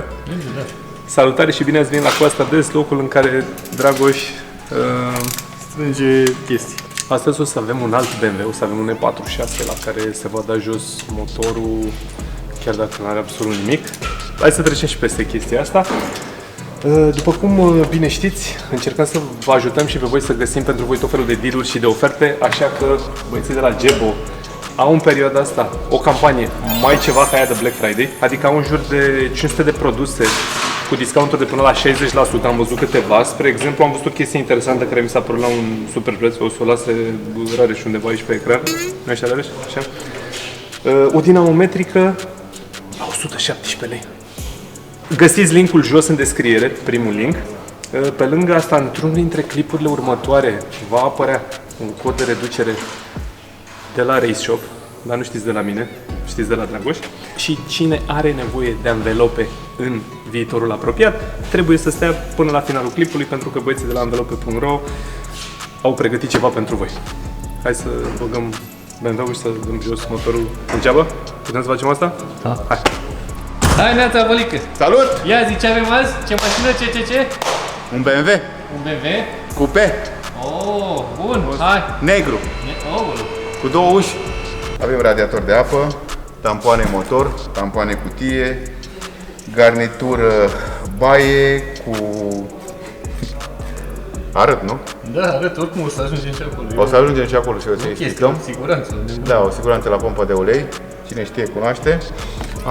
da? Da. Salutare și bine ați venit la Coasta Des, locul în care Dragoș strânge chestii. Astăzi o să avem un alt BMW, o să avem un E46 la care se va da jos motorul, chiar dacă nu are absolut nimic. Hai să trecem și peste chestia asta. După cum bine știți, încercăm să vă ajutăm și pe voi să găsim pentru voi tot felul de deal-uri și de oferte, așa că băieții de la Gebo au în perioada asta o campanie mai ceva ca aia de Black Friday, adică au în jur de 500 de produse cu discounturi de până la 60%, am văzut câteva. Spre exemplu, am văzut o chestie interesantă care mi s-a părut la un super preț, o să o lase Rareș undeva aici pe ecran. Nu așa, Rareș? Așa. O dinamometrică la 117 lei. Găsiți linkul jos în descriere, primul link. Pe lângă asta, într-unul dintre clipurile următoare va apărea un cod de reducere de la Race Shop, dar nu știți de la mine, știți de la Dragoș. Și cine are nevoie de anvelope în viitorul apropiat, trebuie să stea până la finalul clipului, pentru că băieții de la anvelope.ro au pregătit ceva pentru voi. Hai să băgăm BMW-ul și să dăm jos motorul degeaba. Putem să facem asta? Da. Hai! Hai, Neața, Bălică! Salut! Ia zi, ce avem azi? Ce mașină? Ce? Un BMW Un BMW? coupe Oh, bun, hai! negru Oh, cu două uși. Avem radiator de apă, tampoane motor, tampoane cutie, garnitură baie cu... Arăt, nu? da, arăt, oricum o să ajungem și acolo. O să ajungem și acolo și o să explicăm. Siguranță. Da, o siguranță la pompa de ulei. Cine știe, cunoaște.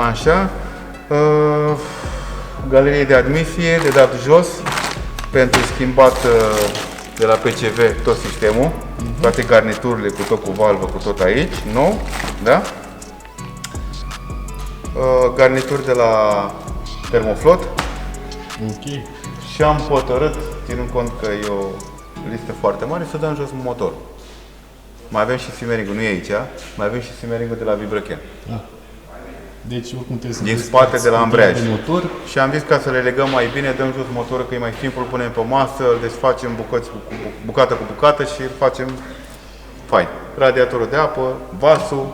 Așa. Galerie de admisie, de dat jos. Pentru schimbat de la PCV tot sistemul. Toate garniturile cu tot cu valvă, cu tot aici. Nou. Da? Garnituri de la Thermoflot. Ok. Și am hotărât, ținând cont că e o listă foarte mare, să dăm jos motor. Mai avem și simmering-ul, nu e aici, mai avem și simmering-ul de la Vibrochen. Deci oricum trebuie să Din spate de la ambreiaj. motor. Și am zis ca să le legăm mai bine, dăm jos motorul, că e mai simplu, îl punem pe masă, îl desfacem bucată cu bucată și îl facem fain. Radiatorul de apă, vasul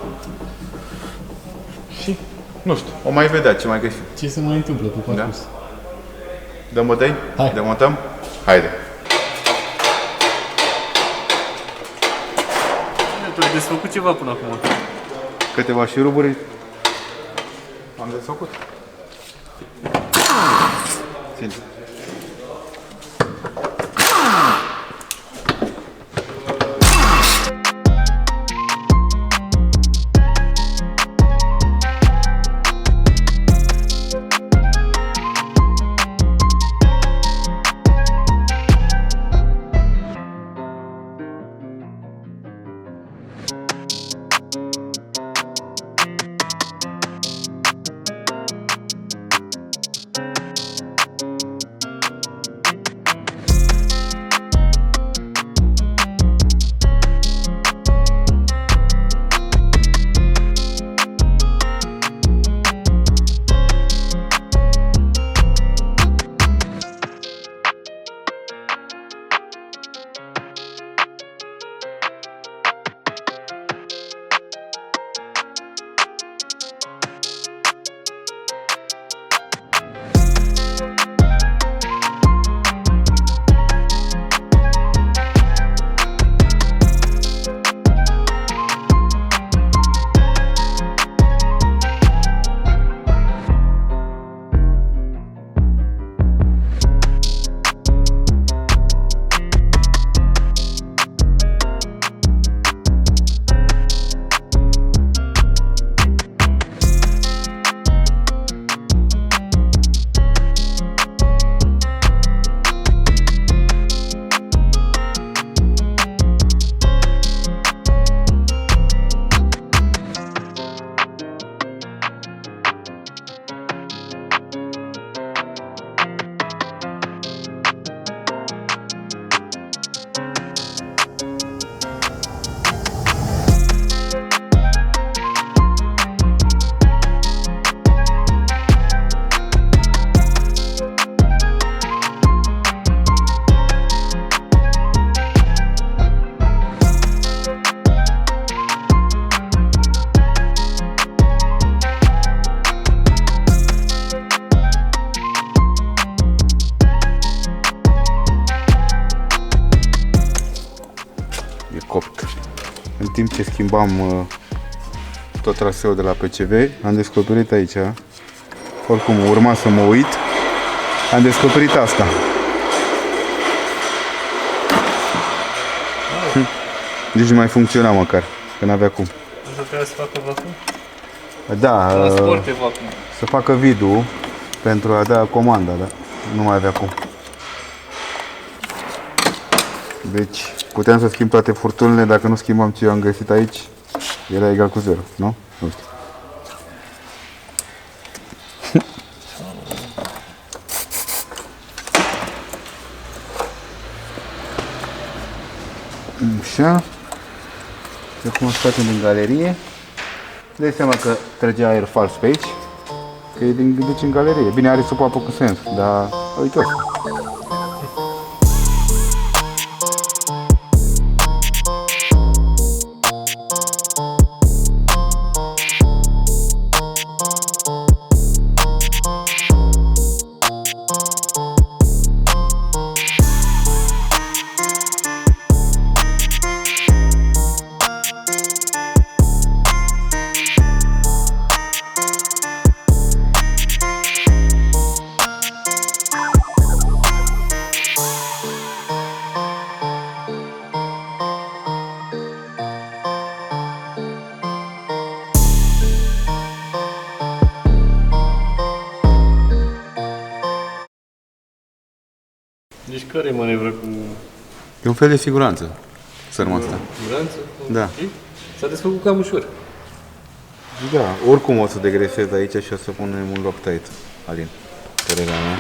și nu știu, o mai vedea ce mai găsim. Ce se mai întâmplă pe parcurs? Dăm bătăi? Hai. Demontăm? Haide! Tu ai desfăcut ceva până acum. Câteva șuruburi am desfăcut. Ține. în timp ce schimbam tot traseul de la PCV, am descoperit aici, oricum urma să mă uit, am descoperit asta. Deci nu mai funcționa măcar, că n-avea cum. Asta trebuie să facă vacuum? Da, Transporte vacuum. să facă vidul pentru a da comanda, da? Nu mai avea cum. Deci puteam să schimb toate furtunile, dacă nu schimbam ce eu am găsit aici, era egal cu 0, nu? Nu știu. Așa. Și acum scoatem din galerie. Dai seama că trăgea aer fals pe aici, că e din duce în galerie. Bine, are supapă cu sens, dar uite asta. Deci care e manevră cu E un fel de siguranță, sărma asta. siguranță? Da. S-a desfăcut cam ușor. Da, oricum o să degresez aici și o să punem un Loctite, Alin. Părerea mea.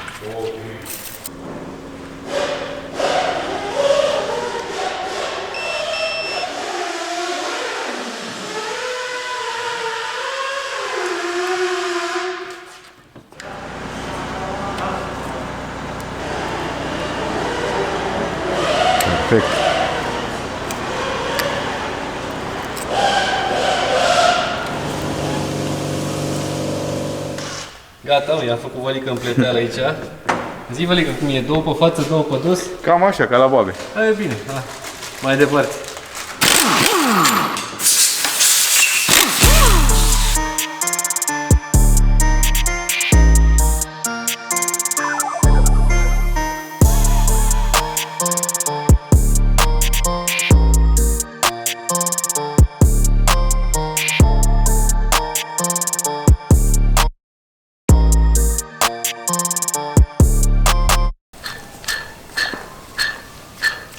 Perfect. Gata, mă, i-am făcut valică în pleteală aici. Zi, valică, cum e? 2 pe față, 2 pe dos? Cam așa, ca la babe. Hai, e bine, hai. Mai departe.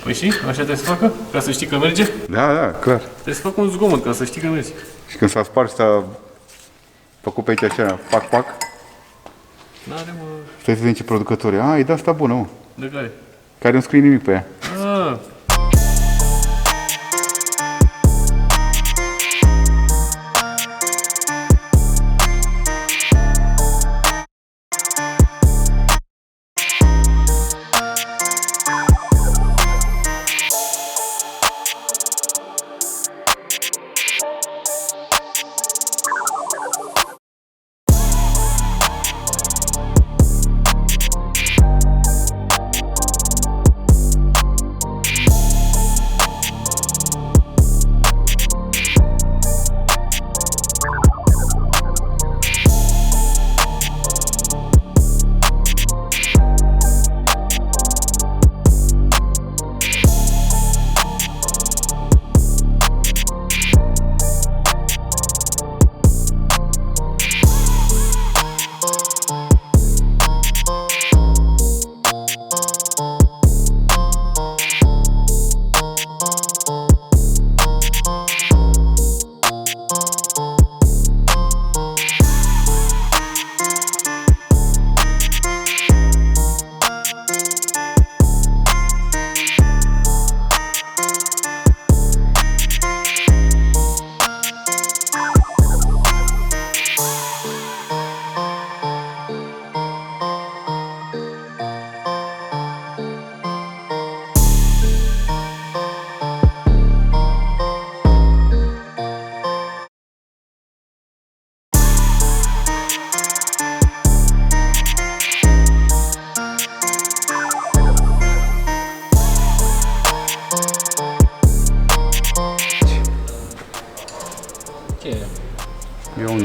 Păi și? Așa trebuie să facă? Ca să știi că merge? Da, da, clar. Trebuie să facă un zgomot ca să știi că merge. Și când s-a spart, s-a făcut pe aici așa, pac. N-are, mă, Stai să vedem ce producători. Ah, e de asta bună, mă. de care? Care nu scrie nimic pe ea. Ah,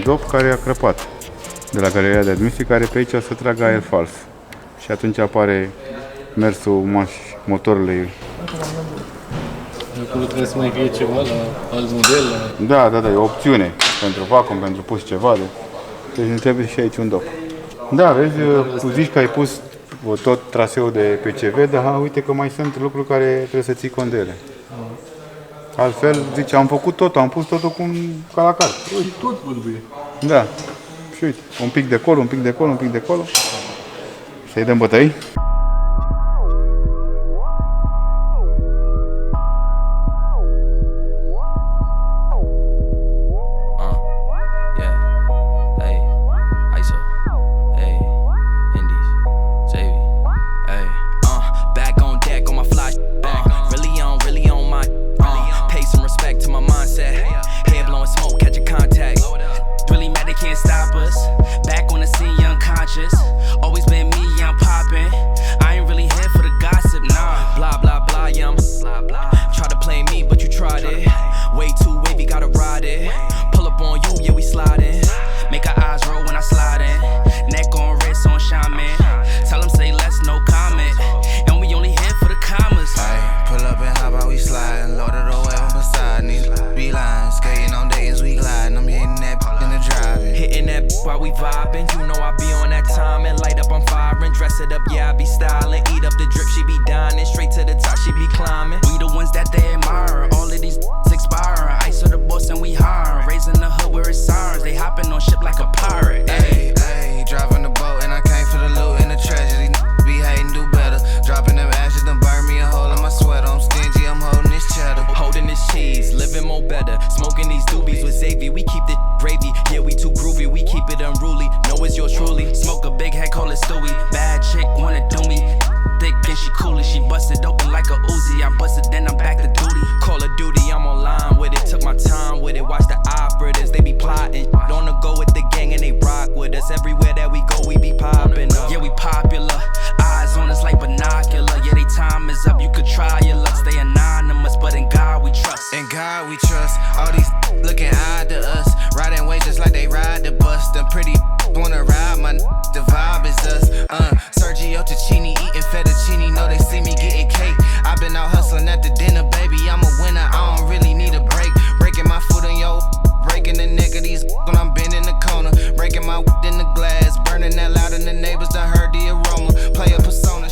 dop care a crăpat de la galeria de admisie, care pe aici să tragă aer fals. Și atunci apare mersul motorului. Acolo trebuie să mai fie ceva la alt model. Da, e o opțiune pentru vacuum, pentru pus ceva. Deci ne trebuie și aici un dop. Da, vezi, tu zici că ai pus tot traseul de PCV, dar uite că mai sunt lucruri care trebuie să ții cont de ele. Altfel, zice, am făcut totul, am pus totul ca la carte. Uite, tot bâlbuie. Da. Și uite, un pic de acolo, un pic de acolo, un pic de acolo. Să-i dăm bătăi.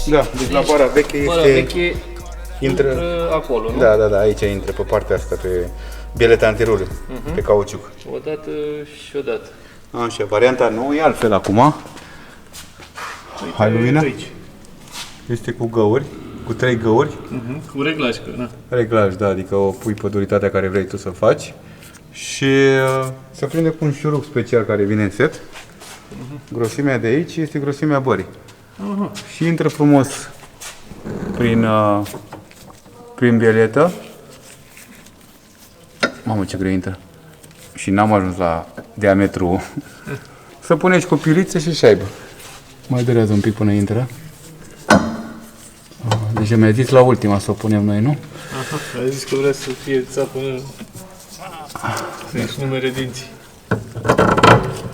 Da, deci la bara veche este... Bara veche intră acolo, nu? Da, aici intră pe partea asta, pe bieleta anterioară, pe cauciuc. O dată și o dată. Așa, varianta nouă e altfel acum. Hai lumina? Aici. Este cu găuri, cu 3 găuri. Cu reglaj, da. Reglaj, da, adică o pui pe duritatea care vrei tu să faci. Și se prinde cu un șurub special care vine în set. Grosimea de aici este grosimea bării. Și intră frumos prin bieletă. Mamă, ce greu intră. Și n-am ajuns la diametru. Să puneți cu piliță și șaibă. Mai durează un pic până intră. Deci mi-a zis la ultima să o punem noi, nu? Aha, a zis că vrea să fie țapă, să-și numere dinții.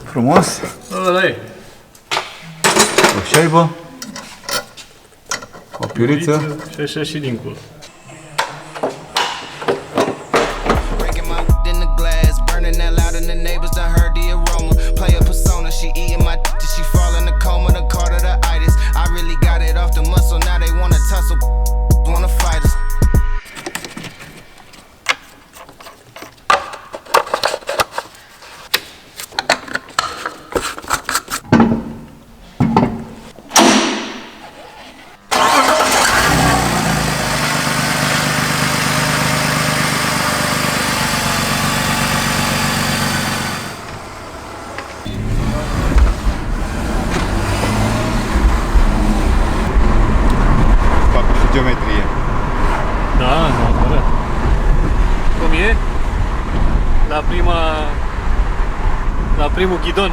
Frumos. Ăla e. O șaibă. O piuliță. Și așa și dincolo. Geometrie. Da, adevărat. Cum e? La primul ghidon.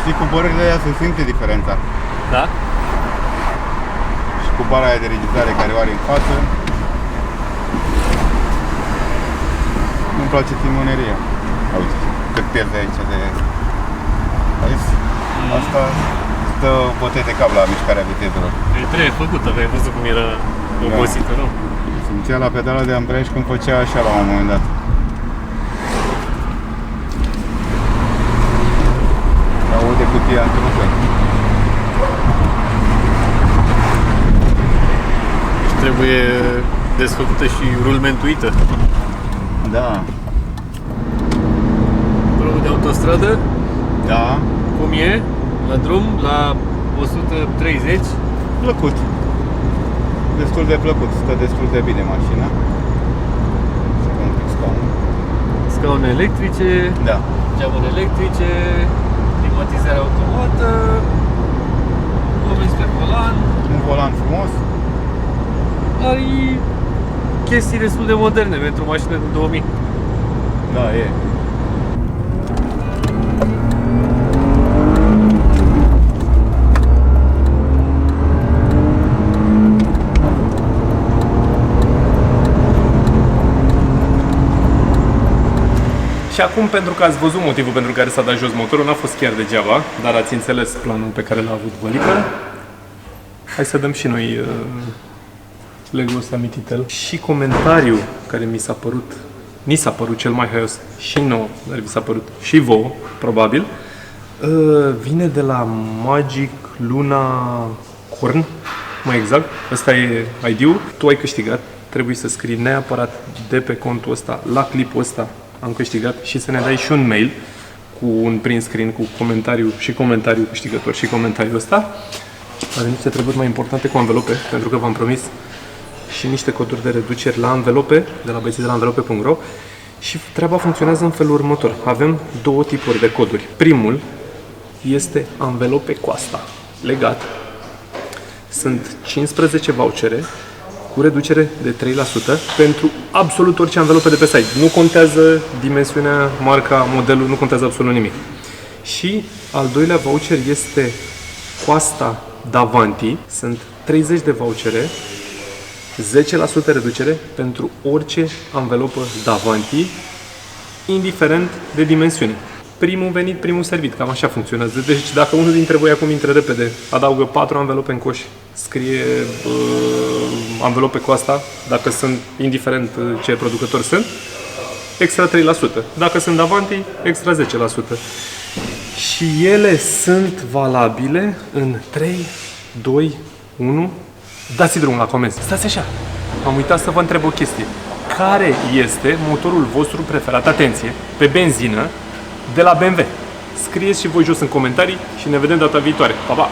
Știi, cu bărările aia se simte diferența. Da? Și cu bara aia de regizare care o are în față. Nu-mi place timoneria. Uite, cât pierzi aici de Vezi? Asta dă bătăi de cap la mișcarea vitezelor. Trebuie făcută, că ai văzut cum era obosită, nu? Simțea la pedala de ambreiaj când făcea așa la un moment dat. Aude cutia într-un fel. Trebuie desfăcută și rulmentuită. Da. Drumul de autostradă, Da. cum e? La drum, la 130. Plăcut. Destul de plăcut. Stă destul de bine mașina. Un pic scaunul. Scaune electrice, Da. geamuri electrice, climatizare automată, oameni pe volan, Un volan frumos. are chestii destul de moderne pentru o mașină de 2000. Da, e. Și acum, pentru că ați văzut motivul pentru care s-a dat jos motorul, n-a fost chiar degeaba, dar ați înțeles planul pe care l-a avut Vălica. Hai să dăm și noi Lego-ul ăsta mititel. Și comentariul care ni s-a părut cel mai haios și nouă, dar vi s-a părut și vouă, probabil, vine de la Magic Luna Corn, mai exact, ăsta e ID-ul. Tu ai câștigat, trebuie să scrii neapărat de pe contul ăsta, la clipul ăsta am câștigat și să ne dai și un mail cu un print screen cu comentariu câștigător și comentariul ăsta. Avem niște treburi mai importante cu anvelope, pentru că v-am promis și niște coduri de reduceri la anvelope, de la băieții de la anvelope.ro, și treaba funcționează în felul următor. Avem două tipuri de coduri. Primul este anvelope cu asta, legat. Sunt 15 vouchere cu reducere de 3% pentru absolut orice anvelope de pe site. Nu contează dimensiunea, marca, modelul, nu contează absolut nimic. Și al doilea voucher este Coasta Davanti. Sunt 30 de vouchere, 10% reducere pentru orice anvelopă Davanti, indiferent de dimensiune. Primul venit, primul servit, cam așa funcționează. Deci dacă unul dintre voi acum intră repede, adaugă 4 anvelope în coș, scrie anvelope cu asta, dacă sunt, indiferent ce producători sunt, extra 3%. Dacă sunt Davanti, extra 10%. Și ele sunt valabile în 3, 2, 1. Dați drumul la comenzi. Stați așa. Am uitat să vă întreb o chestie. Care este motorul vostru preferat, atenție, pe benzină de la BMW? Scrieți și voi jos în comentarii și ne vedem data viitoare. Pa, pa!